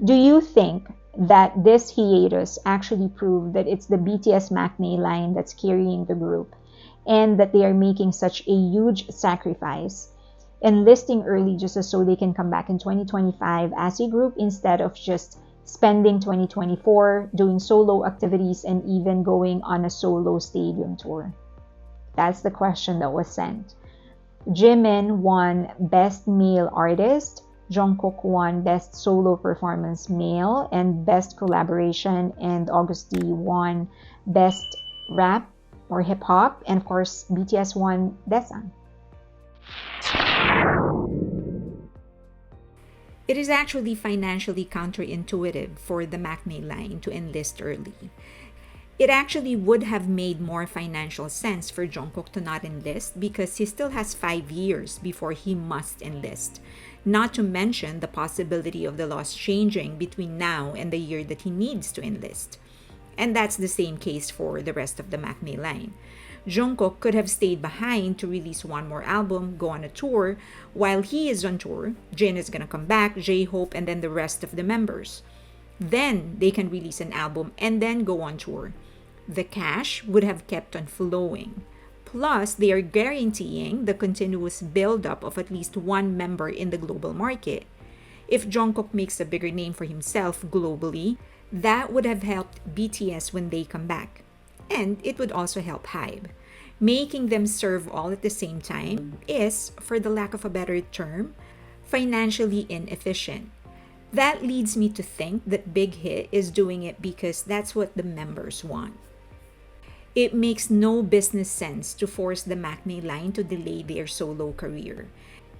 Do you think that this hiatus actually proved that it's the BTS Maknae Line that's carrying the group and that they are making such a huge sacrifice, enlisting early just so they can come back in 2025 as a group instead of just spending 2024 doing solo activities and even going on a solo stadium tour? That's the question that was sent. Jimin won Best Male Artist, Jungkook won Best Solo Performance Male and Best Collaboration, and August D won Best Rap or Hip Hop, and of course BTS won Daesang. It is actually financially counterintuitive for the Maknae Line to enlist early. It actually would have made more financial sense for Jungkook to not enlist because he still has 5 years before he must enlist. Not to mention the possibility of the laws changing between now and the year that he needs to enlist. And that's the same case for the rest of the Maknae Line. Jungkook could have stayed behind to release one more album, go on a tour. While he is on tour, Jin is gonna come back, J-Hope, and then the rest of the members. Then they can release an album and then go on tour. The cash would have kept on flowing. Plus, they are guaranteeing the continuous build-up of at least one member in the global market. If Jungkook makes a bigger name for himself globally, that would have helped BTS when they come back. And it would also help HYBE. Making them serve all at the same time is, for the lack of a better term, financially inefficient. That leads me to think that Big Hit is doing it because that's what the members want. It makes no business sense to force the Maknae Line to delay their solo career.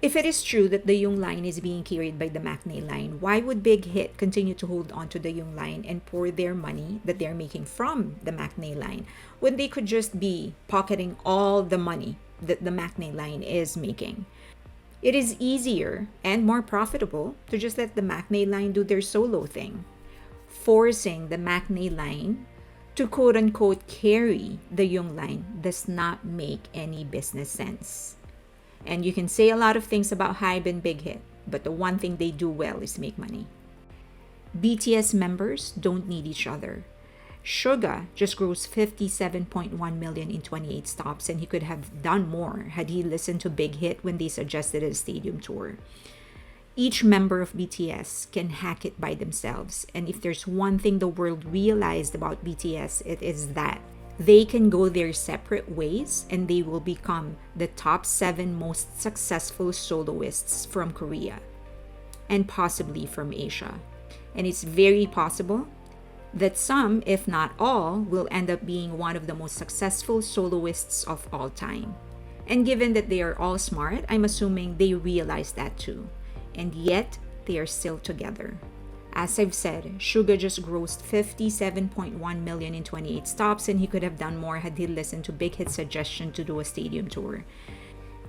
If it is true that the Young Line is being carried by the Maknae Line, why would Big Hit continue to hold on to the Young Line and pour their money that they're making from the Maknae Line when they could just be pocketing all the money that the Maknae Line is making? It is easier and more profitable to just let the Maknae Line do their solo thing. Forcing the Maknae Line to quote-unquote carry the Young Line does not make any business sense. And you can say a lot of things about HYBE and Big Hit, but the one thing they do well is make money. BTS members don't need each other. Suga just grossed 57.1 million in 28 stops, and he could have done more had he listened to Big Hit when they suggested a stadium tour. Each member of BTS can hack it by themselves, and if there's one thing the world realized about BTS, it is that they can go their separate ways and they will become the top 7 most successful soloists from Korea and possibly from Asia. And it's very possible that some, if not all, will end up being one of the most successful soloists of all time. And given that they are all smart, I'm assuming they realize that too. And yet, they are still together. As I've said, Suga just grossed 57.1 million in 28 stops, and he could have done more had he listened to Big Hit's suggestion to do a stadium tour.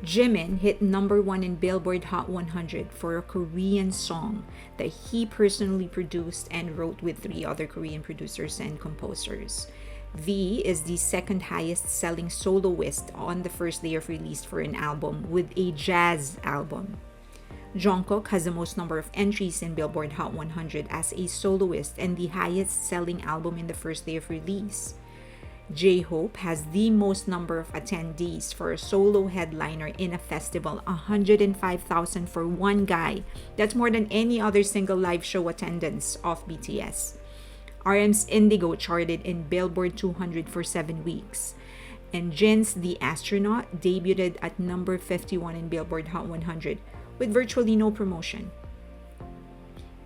Jimin hit number 1 in Billboard Hot 100 for a Korean song that he personally produced and wrote with 3 other Korean producers and composers. V is the second highest selling soloist on the first day of release for an album with a jazz album. Jungkook has the most number of entries in Billboard Hot 100 as a soloist and the highest selling album in the first day of release. J-Hope has the most number of attendees for a solo headliner in a festival, 105,000 for one guy. That's more than any other single live show attendance of BTS. RM's Indigo charted in Billboard 200 for 7 weeks. And Jin's The Astronaut debuted at number 51 in Billboard Hot 100 with virtually no promotion.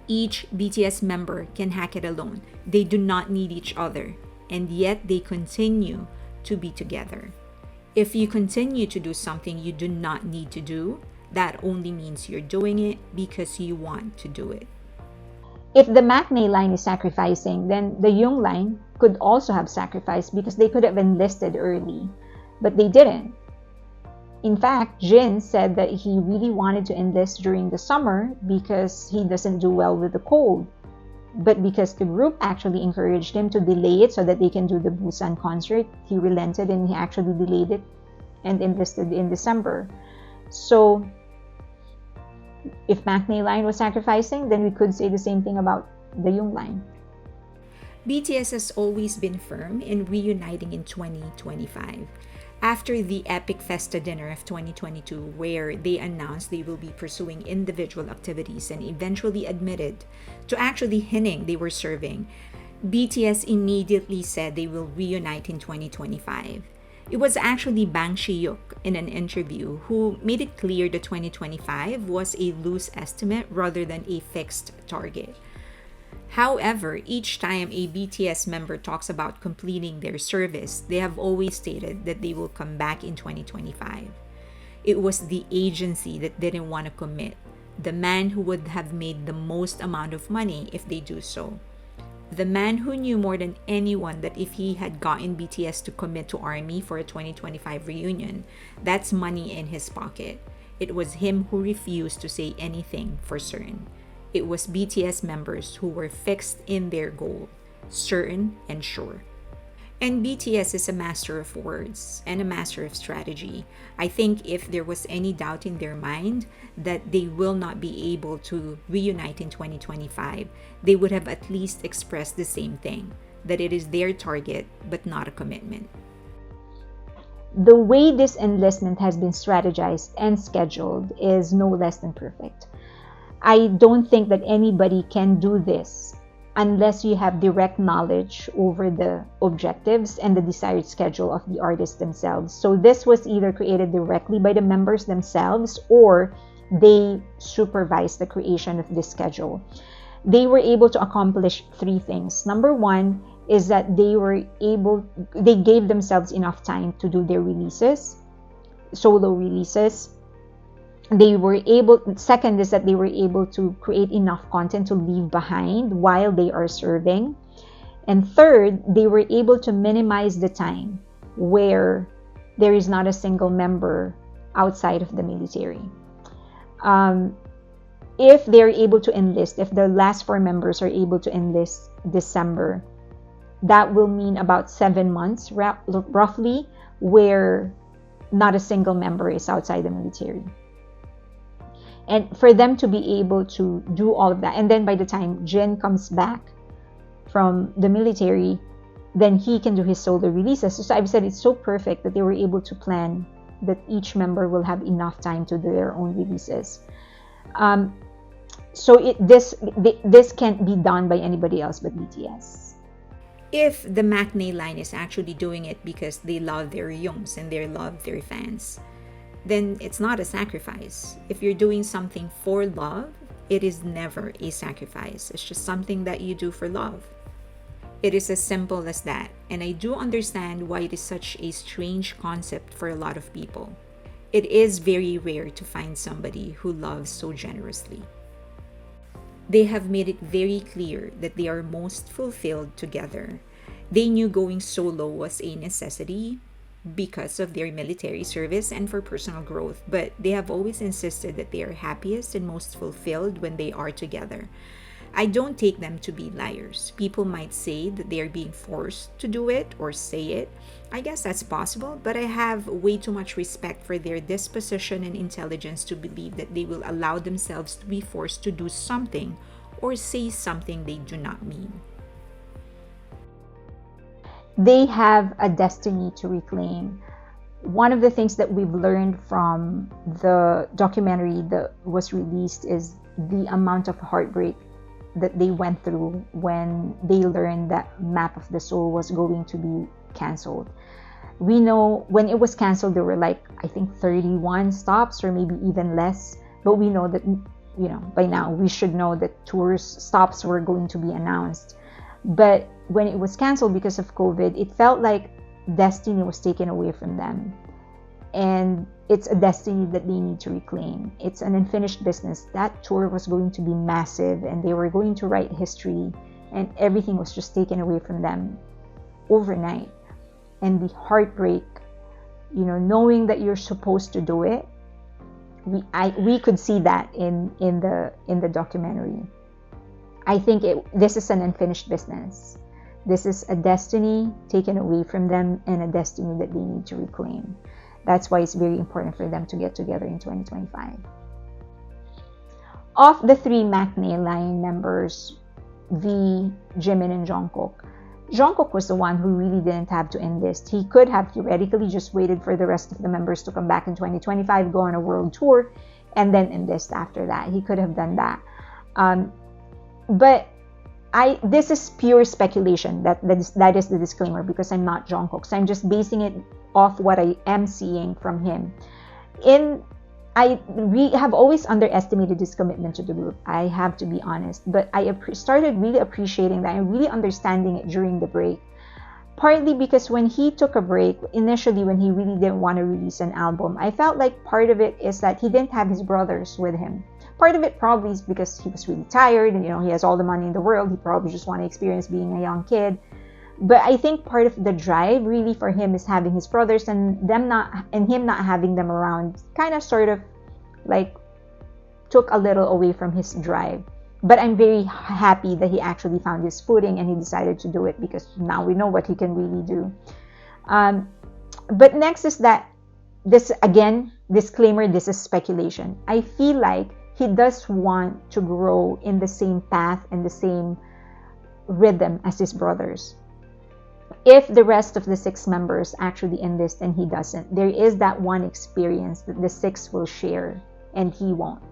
Each BTS member can hack it alone. They do not need each other, and yet they continue to be together. If you continue to do something you do not need to do, that only means you're doing it because you want to do it. If the Maknae Line is sacrificing, then the Young Line could also have sacrificed because they could have enlisted early, but they didn't. In fact, Jin said that he really wanted to enlist during the summer because he doesn't do well with the cold. But because the group actually encouraged him to delay it so that they can do the Busan concert, he relented and he actually delayed it and enlisted in December. So, if Maknae Line was sacrificing, then we could say the same thing about the Yung line. BTS has always been firm in reuniting in 2025. After the epic Festa dinner of 2022, where they announced they will be pursuing individual activities and eventually admitted to actually hinting they were serving, BTS immediately said they will reunite in 2025. It was actually Bang Shi-hyuk in an interview who made it clear that 2025 was a loose estimate rather than a fixed target. However, each time a BTS member talks about completing their service, they have always stated that they will come back in 2025. It was the agency that didn't want to commit, the man who would have made the most amount of money if they do so. The man who knew more than anyone that if he had gotten BTS to commit to ARMY for a 2025 reunion, that's money in his pocket. It was him who refused to say anything for certain. It was BTS members who were fixed in their goal, certain and sure. And BTS is a master of words and a master of strategy. I think if there was any doubt in their mind that they will not be able to reunite in 2025, they would have at least expressed the same thing, that it is their target but not a commitment. The way this enlistment has been strategized and scheduled is no less than perfect. I don't think that anybody can do this unless you have direct knowledge over the objectives and the desired schedule of the artists themselves. So this was either created directly by the members themselves or they supervised the creation of this schedule. They were able to accomplish three things. Number one is that they gave themselves enough time to do their releases, solo releases. Second is that they were able to create enough content to leave behind while they are serving. And third, they were able to minimize the time where there is not a single member outside of the military. If they're able to enlist, if the last 4 members are able to enlist December, that will mean about 7 months roughly where not a single member is outside the military. And for them to be able to do all of that, and then by the time Jin comes back from the military, then he can do his solo releases. So I've said it's so perfect that they were able to plan that each member will have enough time to do their own releases. This can't be done by anybody else but BTS. If the Maknae Line is actually doing it because they love their Youngs and they love their fans, then it's not a sacrifice. If you're doing something for love, it is never a sacrifice. It's just something that you do for love. It is as simple as that. And I do understand why it is such a strange concept for a lot of people. It is very rare to find somebody who loves so generously. They have made it very clear that they are most fulfilled together. They knew going solo was a necessity because of their military service and for personal growth, but they have always insisted that they are happiest and most fulfilled when they are together. I don't take them to be liars. People might say that they are being forced to do it or say it. I guess that's possible, but I have way too much respect for their disposition and intelligence to believe that they will allow themselves to be forced to do something or say something they do not mean. They have a destiny to reclaim. One of the things that we've learned from the documentary that was released is the amount of heartbreak that they went through when they learned that Map of the Soul was going to be canceled. We know when it was canceled, there were I think 31 stops or maybe even less, but we know that, by now we should know that tours stops were going to be announced. But when it was canceled because of COVID, it felt like destiny was taken away from them. And it's a destiny that they need to reclaim. It's an unfinished business. That tour was going to be massive and they were going to write history, and everything was just taken away from them overnight. And the heartbreak, knowing that you're supposed to do it, we could see that in the documentary. I think this is an unfinished business. This is a destiny taken away from them and a destiny that they need to reclaim. That's why it's very important for them to get together in 2025. Of the 3 Maknae Line members, v. Jimin and Jungkook. Jungkook was the one who really didn't have to enlist. He could have theoretically just waited for the rest of the members to come back in 2025, go on a world tour, and then enlist after that. He could have done that. But this is pure speculation. That is the disclaimer, because I'm not Jungkook. So I'm just basing it off what I am seeing from him. I have always underestimated his commitment to the group. I have to be honest. But I started really appreciating that and really understanding it during the break. Partly because when he took a break, initially when he really didn't want to release an album, I felt like part of it is that he didn't have his brothers with him. Part of it probably is because he was really tired and, he has all the money in the world. He probably just want to experience being a young kid. But I think part of the drive really for him is having his brothers, and him not having them around kind of sort of like took a little away from his drive. But I'm very happy that he actually found his footing and he decided to do it, because now we know what he can really do. But next is that this, again, disclaimer, this is speculation. I feel like he does want to grow in the same path and the same rhythm as his brothers. If the rest of the 6 members actually enlist and he doesn't, there is that one experience that the 6 will share and he won't.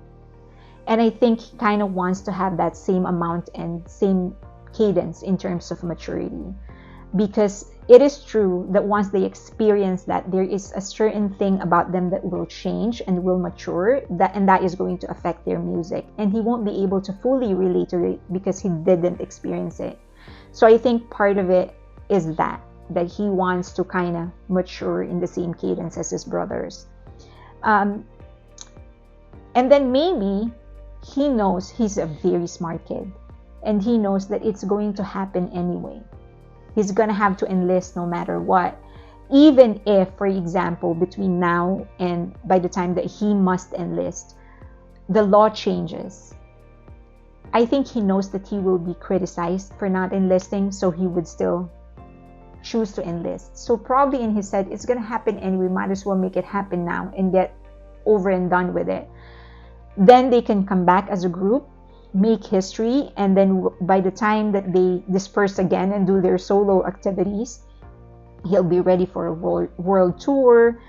And I think he kind of wants to have that same amount and same cadence in terms of maturity. Because it is true that once they experience that, there is a certain thing about them that will change and will mature, and that is going to affect their music. And he won't be able to fully relate to it because he didn't experience it. So I think part of it is that he wants to kind of mature in the same cadence as his brothers. And then maybe he knows he's a very smart kid, and he knows that it's going to happen anyway. He's going to have to enlist no matter what. Even if, for example, between now and by the time that he must enlist, the law changes. I think he knows that he will be criticized for not enlisting, so he would still choose to enlist. So probably in his head, it's going to happen anyway. Might as well make it happen now and get over and done with it. Then they can come back as a group, make history, and then by the time that they disperse again and do their solo activities, he'll be ready for a world tour.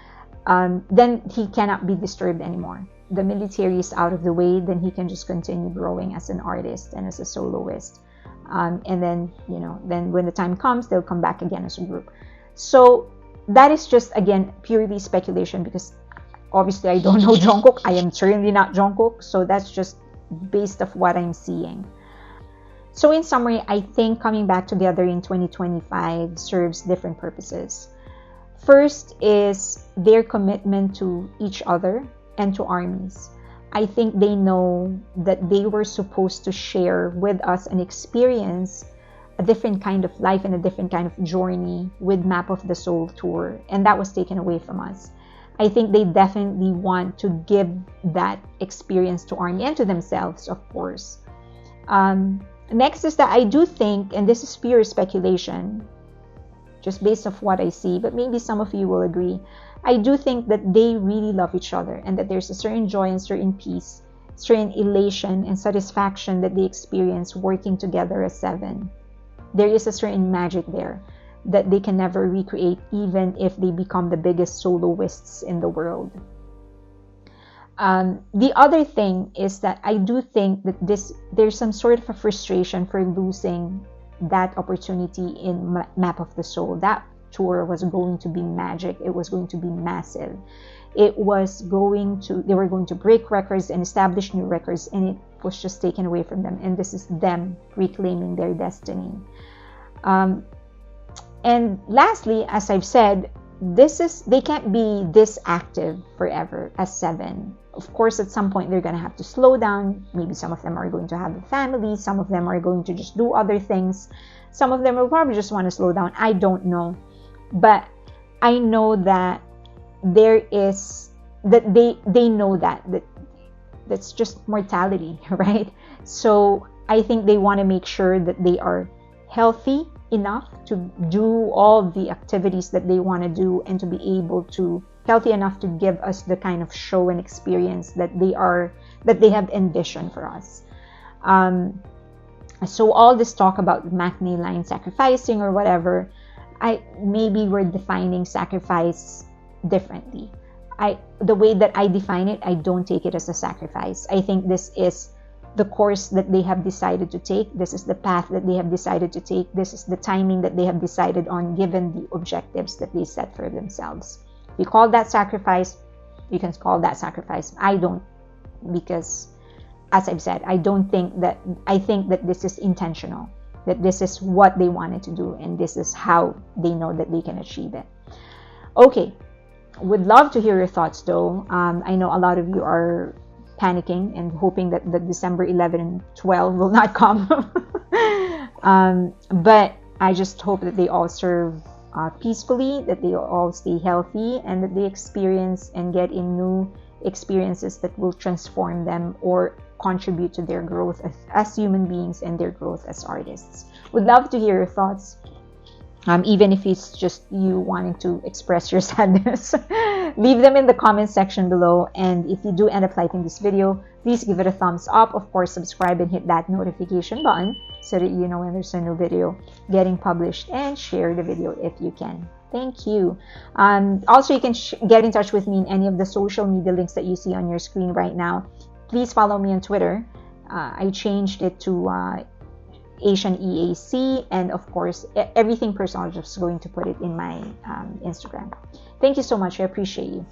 Then he cannot be disturbed anymore. The military is out of the way, then he can just continue growing as an artist and as a soloist. And then, then when the time comes, they'll come back again as a group. So that is just, again, purely speculation, because obviously I don't know Jungkook. I am certainly not Jungkook. So that's just based off what I'm seeing. So in summary, I think coming back together in 2025 serves different purposes. First is their commitment to each other and to ARMYs. I think they know that they were supposed to share with us and experience a different kind of life and a different kind of journey with Map of the Soul tour, and that was taken away from us. I think they definitely want to give that experience to ARMY and to themselves, of course. Next is that I do think, and this is pure speculation, just based off what I see, but maybe some of you will agree, I do think that they really love each other, and that there's a certain joy and certain peace, certain elation and satisfaction that they experience working together as 7. There is a certain magic there that they can never recreate, even if they become the biggest soloists in the world. The other thing is that I do think that there's some sort of a frustration for losing that opportunity in Map of the Soul. That tour was going to be magic. It was going to be massive. They were going to break records and establish new records, and it was just taken away from them. And this is them reclaiming their destiny. And lastly, as I've said, they can't be this active forever as 7. Of course, at some point, they're going to have to slow down. Maybe some of them are going to have a family. Some of them are going to just do other things. Some of them will probably just want to slow down. I don't know. But I know that they know that's just mortality, right? So I think they want to make sure that they are healthy enough to do all the activities that they want to do, and to be able to healthy enough to give us the kind of show and experience that they have envisioned for us. So all this talk about Maknae Line sacrificing or whatever, maybe we're defining sacrifice differently. The way that I define it, I don't take it as a sacrifice. I think this is the course that they have decided to take. This is the path that they have decided to take. This is the timing that they have decided on, given the objectives that they set for themselves. If you call that sacrifice, you can call that sacrifice. I don't, because as I've said, I think that this is intentional, that this is what they wanted to do, and this is how they know that they can achieve it. Okay, would love to hear your thoughts though. I know a lot of you are panicking and hoping that the December 11 and 12 will not come. But I just hope that they all serve peacefully, that they all stay healthy, and that they experience and get in new experiences that will transform them or contribute to their growth as human beings and their growth as artists. Would love to hear your thoughts, even if it's just you wanting to express your sadness. Leave them in the comment section below, and if you do end up liking this video, please give it a thumbs up. Of course, subscribe and hit that notification button so that you know when there's a new video getting published, and share the video if you can. Thank you. Also, you can get in touch with me in any of the social media links that you see on your screen right now. Please follow me on Twitter. I changed it to Asian EAC, and of course, everything personal, I'm just going to put it in my Instagram. Thank you so much. I appreciate you.